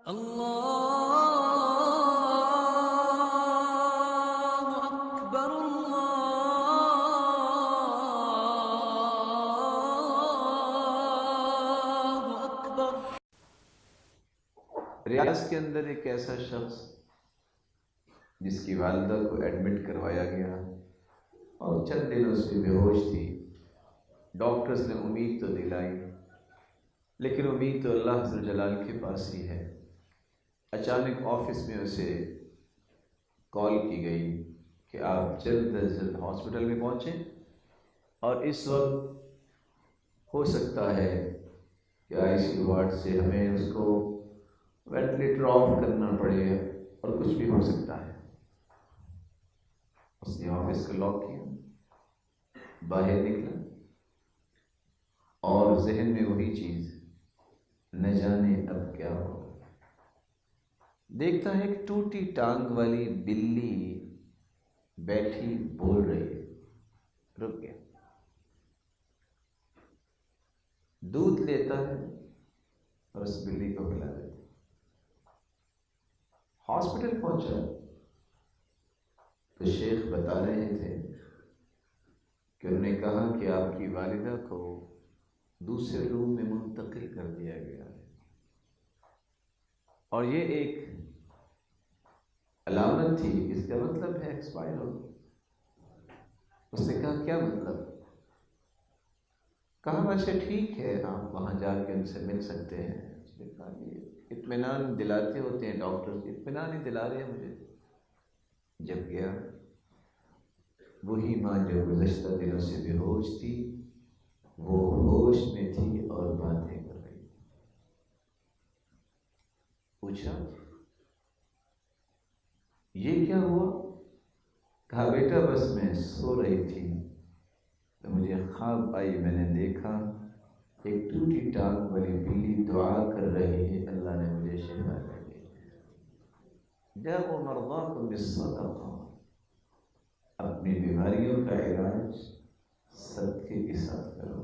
اللہ اکبر اللہ اکبر۔ ریاض کے اندر ایک ایسا شخص جس کی والدہ کو ایڈمٹ کروایا گیا اور چند دنوں سے بے ہوش تھی۔ ڈاکٹرز نے امید تو دلائی، لیکن امید تو اللہ ذو الجلال کے پاس ہی ہے۔ اچانک آفس میں اسے کال کی گئی کہ آپ جلد از جلد ہاسپٹل میں پہنچیں، اور اس وقت ہو سکتا ہے کہ آئی سی یو وارڈ سے ہمیں اس کو وینٹیلیٹر آف کرنا پڑے اور کچھ بھی ہو سکتا ہے۔ اس نے آفس کو لاک کیا، باہر نکلا اور ذہن میں وہی چیز، نہ جانے اب کیا ہو۔ دیکھتا ہے ایک ٹوٹی ٹانگ والی بلی بیٹھی بول رہی ہے۔ رک گیا، دودھ لیتا ہے اور اس بلی کو پلا دیتا ہے۔ ہاسپٹل پہنچا تو شیخ بتا رہے تھے کہ انہوں نے کہا کہ آپ کی والدہ کو دوسرے روم میں منتقل کر دیا گیا ہے، اور یہ ایک علامت تھی، اس کا مطلب ہے ایکسپائر ہو۔ اس نے کہا کیا مطلب؟ کہا ویسے ٹھیک ہے، آپ وہاں جا کے ان سے مل سکتے ہیں۔ اس نے کہا یہ اطمینان دلاتے ہوتے ہیں ڈاکٹر، اطمینان ہی دلا رہے ہیں مجھے۔ جب گیا، وہی ماں جو گزشتہ دنوں سے بے ہوش تھی وہ ہوش میں تھی اور باتیں کر رہی تھی۔ پوچھا یہ کیا ہوا؟ کہا بیٹا بس میں سو رہی تھی تو مجھے خواب آئی، میں نے دیکھا ایک ٹوٹی ٹانگ والی بلی دعا کر رہی ہے، اللہ نے مجھے شفا کر دی۔ جاؤ مرضاکم بالصدقہ، اپنی بیماریوں کا علاج صدقے کے ساتھ کرو۔